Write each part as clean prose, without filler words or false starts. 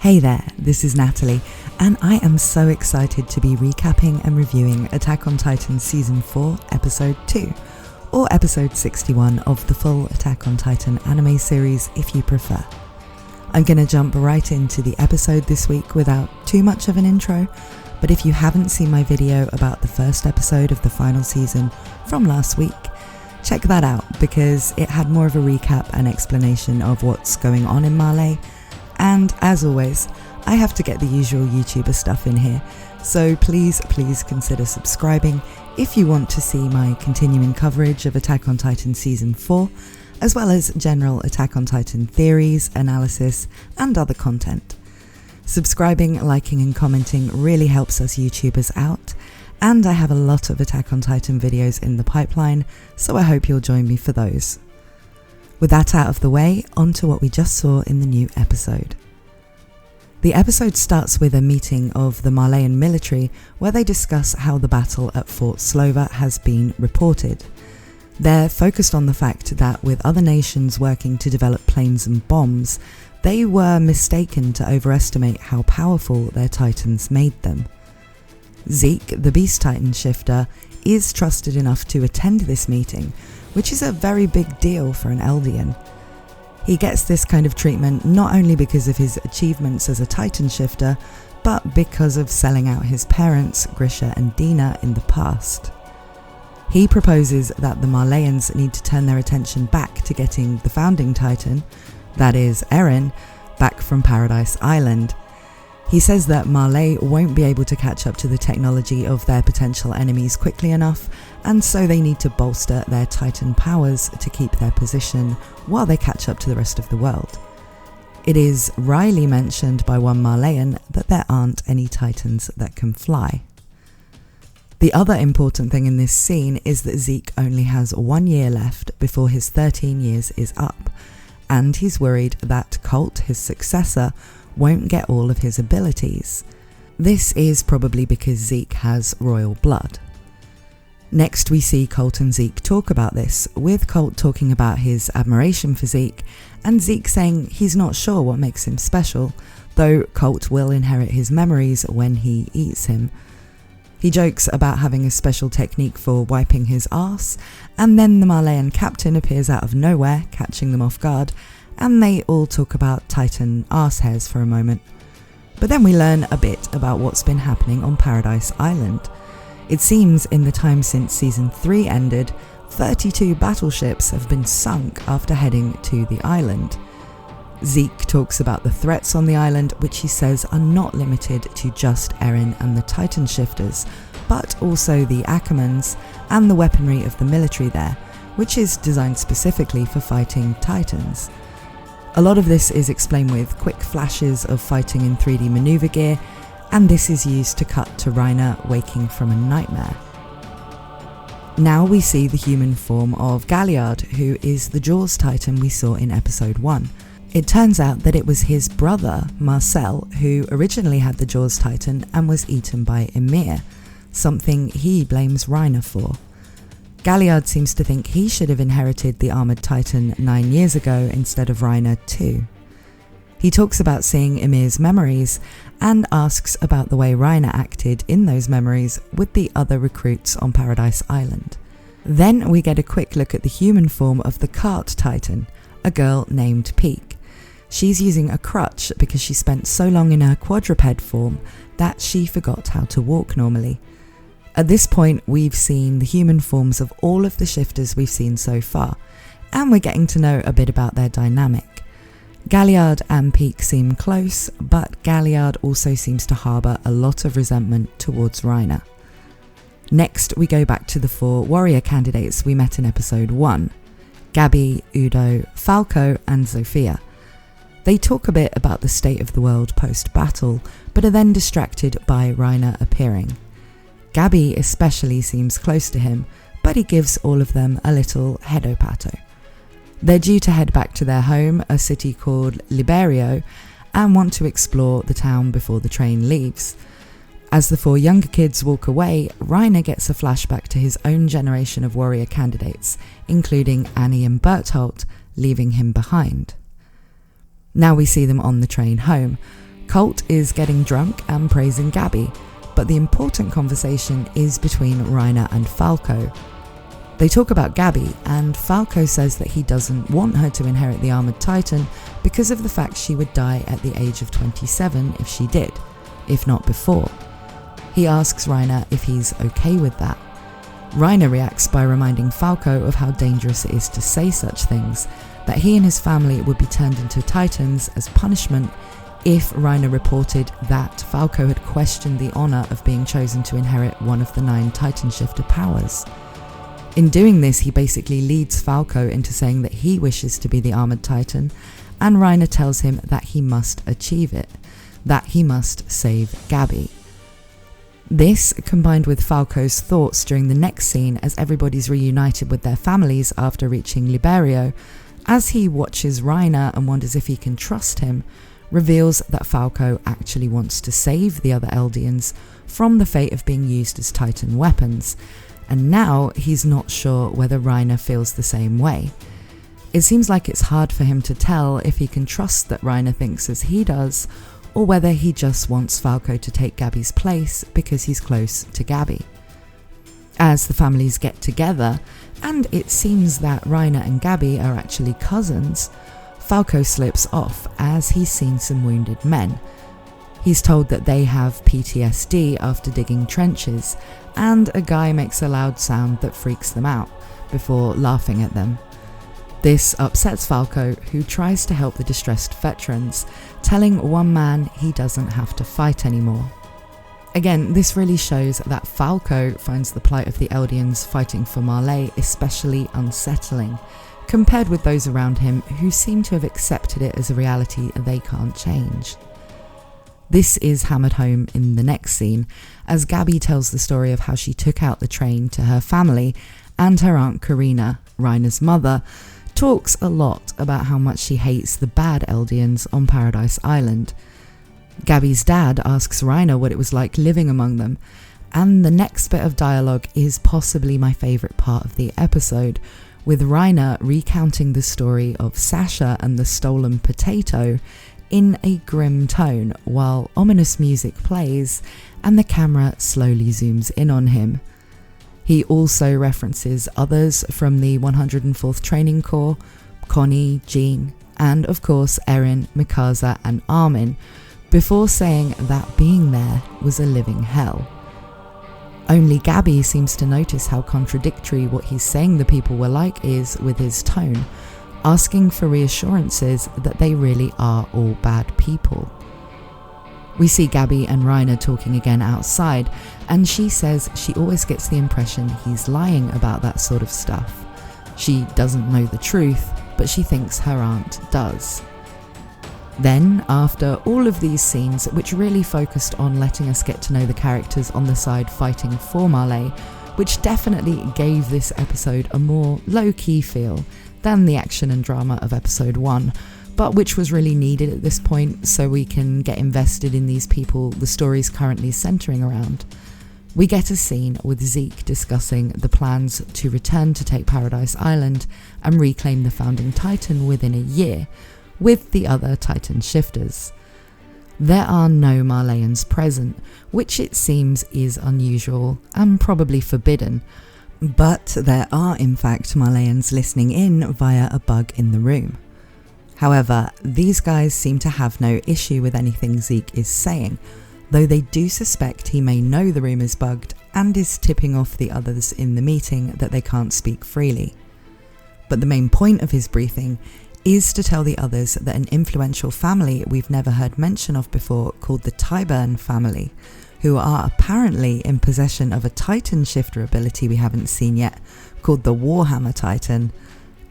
Hey there, this is Natalie, and I am so excited to be recapping and reviewing Attack on Titan Season 4, Episode 2, or Episode 61 of the full Attack on Titan anime series if you prefer. I'm going to jump right into the episode this week without too much of an intro, but if you haven't seen my video about the first episode of the final season from last week, check that out because it had more of a recap and explanation of what's going on in Marley. And as always, I have to get the usual YouTuber stuff in here, so please consider subscribing if you want to see my continuing coverage of Attack on Titan Season 4, as well as general Attack on Titan theories, analysis, and other content. Subscribing, liking and commenting really helps us YouTubers out, and I have a lot of Attack on Titan videos in the pipeline, so I hope you'll join me for those. With that out of the way, on to what we just saw in the new episode. The episode starts with a meeting of the Marleyan military where they discuss how the battle at Fort Slover has been reported. They're focused on the fact that with other nations working to develop planes and bombs, they were mistaken to overestimate how powerful their titans made them. Zeke, the Beast Titan shifter, is trusted enough to attend this meeting, which is a very big deal for an Eldian. He gets this kind of treatment not only because of his achievements as a Titan shifter, but because of selling out his parents, Grisha and Dina, in the past. He proposes that the Marleyans need to turn their attention back to getting the founding Titan, that is Eren, back from Paradis Island. He says that Marley won't be able to catch up to the technology of their potential enemies quickly enough, and so they need to bolster their Titan powers to keep their position while they catch up to the rest of the world. It is wryly mentioned by one Marleyan that there aren't any Titans that can fly. The other important thing in this scene is that Zeke only has 1 year left before his 13 years is up, and he's worried that Colt, his successor, won't get all of his abilities. This is probably because Zeke has royal blood. Next we see Colt and Zeke talk about this, with Colt talking about his admiration for Zeke, and Zeke saying he's not sure what makes him special, though Colt will inherit his memories when he eats him. He jokes about having a special technique for wiping his arse, and then the Marleyan captain appears out of nowhere, catching them off guard, and they all talk about Titan arse hairs for a moment. But then we learn a bit about what's been happening on Paradis Island. It seems in the time since Season 3 ended, 32 battleships have been sunk after heading to the island. Zeke talks about the threats on the island, which he says are not limited to just Eren and the Titan shifters, but also the Ackermans and the weaponry of the military there, which is designed specifically for fighting Titans. A lot of this is explained with quick flashes of fighting in 3D maneuver gear, and this is used to cut to Reiner waking from a nightmare. Now we see the human form of Galliard, who is the Jaws Titan we saw in Episode 1. It turns out that it was his brother, Marcel, who originally had the Jaws Titan and was eaten by Ymir, something he blames Reiner for. Galliard seems to think he should have inherited the Armoured Titan 9 years ago instead of Reiner too. He talks about seeing Ymir's memories and asks about the way Reiner acted in those memories with the other recruits on Paradis Island. Then we get a quick look at the human form of the Cart Titan, a girl named Pieck. She's using a crutch because she spent so long in her quadruped form that she forgot how to walk normally. At this point, we've seen the human forms of all of the shifters we've seen so far, and we're getting to know a bit about their dynamic. Galliard and Pieck seem close, but Galliard also seems to harbour a lot of resentment towards Reiner. Next, we go back to the 4 warrior candidates we met in Episode 1, Gabi, Udo, Falco and Zofia. They talk a bit about the state of the world post-battle, but are then distracted by Reiner appearing. Gabi especially seems close to him, but he gives all of them a little hedopato. They're due to head back to their home, a city called Liberio, and want to explore the town before the train leaves. As the 4 younger kids walk away, Reiner gets a flashback to his own generation of warrior candidates, including Annie and Berthold, leaving him behind. Now we see them on the train home, Colt is getting drunk and praising Gabi, but the important conversation is between Reiner and Falco. They talk about Gabi, and Falco says that he doesn't want her to inherit the Armoured Titan because of the fact she would die at the age of 27 if she did, if not before. He asks Reiner if he's okay with that. Reiner reacts by reminding Falco of how dangerous it is to say such things, that he and his family would be turned into Titans as punishment if Reiner reported that Falco had questioned the honour of being chosen to inherit one of the 9 Titan Shifter powers. In doing this, he basically leads Falco into saying that he wishes to be the Armoured Titan, and Reiner tells him that he must achieve it, that he must save Gabi. This, combined with Falco's thoughts during the next scene as everybody's reunited with their families after reaching Liberio, as he watches Reiner and wonders if he can trust him, reveals that Falco actually wants to save the other Eldians from the fate of being used as Titan weapons, and now he's not sure whether Reiner feels the same way. It seems like it's hard for him to tell if he can trust that Reiner thinks as he does, or whether he just wants Falco to take Gabi's place because he's close to Gabi. As the families get together, and it seems that Reiner and Gabi are actually cousins, Falco slips off as he's seen some wounded men. He's told that they have PTSD after digging trenches, and a guy makes a loud sound that freaks them out, before laughing at them. This upsets Falco, who tries to help the distressed veterans, telling one man he doesn't have to fight anymore. Again, this really shows that Falco finds the plight of the Eldians fighting for Marley especially unsettling, compared with those around him who seem to have accepted it as a reality they can't change. This is hammered home in the next scene, as Gabi tells the story of how she took out the train to her family, and her Aunt Karina, Reiner's mother, talks a lot about how much she hates the bad Eldians on Paradis Island. Gabi's dad asks Reiner what it was like living among them, and the next bit of dialogue is possibly my favourite part of the episode, with Reiner recounting the story of Sasha and the stolen potato in a grim tone while ominous music plays and the camera slowly zooms in on him. He also references others from the 104th Training Corps, Connie, Jean, and of course Eren, Mikasa and Armin, before saying that being there was a living hell. Only Gabi seems to notice how contradictory what he's saying the people were like is with his tone, asking for reassurances that they really are all bad people. We see Gabi and Reiner talking again outside, and she says she always gets the impression he's lying about that sort of stuff. She doesn't know the truth, but she thinks her aunt does. Then, after all of these scenes, which really focused on letting us get to know the characters on the side fighting for Marley, which definitely gave this episode a more low-key feel than the action and drama of episode 1, but which was really needed at this point so we can get invested in these people the story's currently centering around. We get a scene with Zeke discussing the plans to return to take Paradis Island and reclaim the founding Titan within a year, with the other Titan shifters. There are no Marleyans present, which it seems is unusual and probably forbidden, but there are in fact Marleyans listening in via a bug in the room. However, these guys seem to have no issue with anything Zeke is saying, though they do suspect he may know the room is bugged and is tipping off the others in the meeting that they can't speak freely. But the main point of his briefing is to tell the others that an influential family we've never heard mention of before, called the Tyburn Family, who are apparently in possession of a Titan shifter ability we haven't seen yet, called the Warhammer Titan,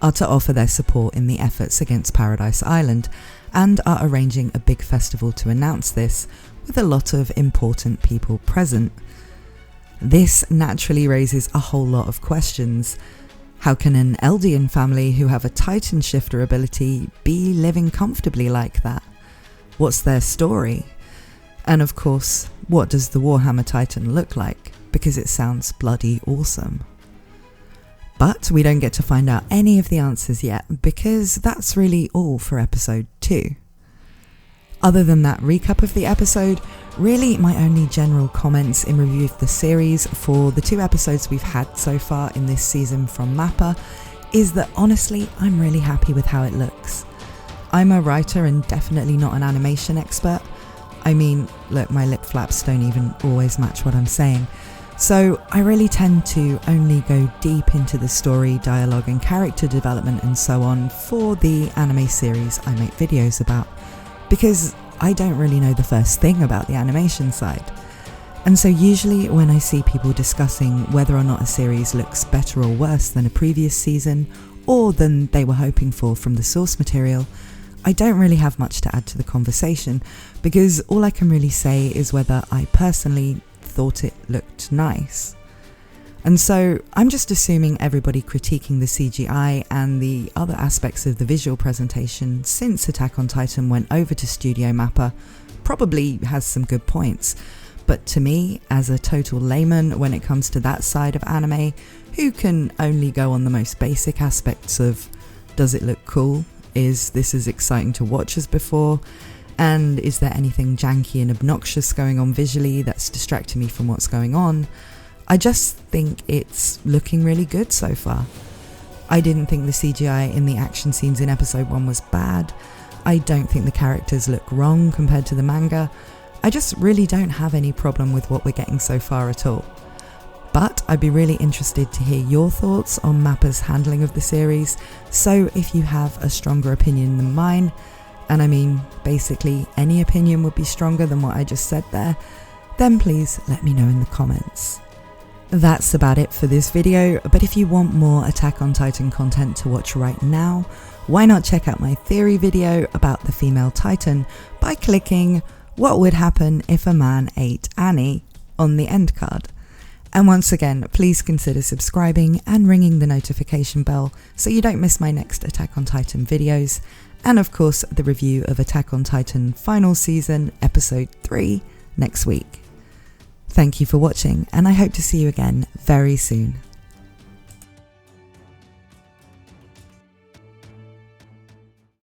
are to offer their support in the efforts against Paradis Island, and are arranging a big festival to announce this, with a lot of important people present. This naturally raises a whole lot of questions. How can an Eldian family who have a Titan shifter ability be living comfortably like that? What's their story? And of course, what does the Warhammer Titan look like? Because it sounds bloody awesome. But we don't get to find out any of the answers yet, because that's really all for episode 2. Other than that recap of the episode, really my only general comments in review of the series for the 2 episodes we've had so far in this season from MAPPA is that honestly I'm really happy with how it looks. I'm a writer and definitely not an animation expert. I mean, look, my lip flaps don't even always match what I'm saying. So I really tend to only go deep into the story, dialogue and character development and so on for the anime series I make videos about, because I don't really know the first thing about the animation side. And so usually when I see people discussing whether or not a series looks better or worse than a previous season, or than they were hoping for from the source material, I don't really have much to add to the conversation, because all I can really say is whether I personally thought it looked nice. And so I'm just assuming everybody critiquing the CGI and the other aspects of the visual presentation since Attack on Titan went over to Studio MAPPA probably has some good points. But to me, as a total layman when it comes to that side of anime, who can only go on the most basic aspects of, does it look cool? Is this as exciting to watch as before? And is there anything janky and obnoxious going on visually that's distracting me from what's going on? I just think it's looking really good so far. I didn't think the CGI in the action scenes in episode 1 was bad. I don't think the characters look wrong compared to the manga. I just really don't have any problem with what we're getting so far at all. But I'd be really interested to hear your thoughts on MAPPA's handling of the series, so if you have a stronger opinion than mine, and I mean basically any opinion would be stronger than what I just said there, then please let me know in the comments. That's about it for this video, but if you want more Attack on Titan content to watch right now, why not check out my theory video about the female Titan by clicking "What would happen if a man ate Annie" on the end card. And once again, please consider subscribing and ringing the notification bell so you don't miss my next Attack on Titan videos, and of course the review of Attack on Titan Final Season Episode 3 next week. Thank you for watching, and I hope to see you again very soon.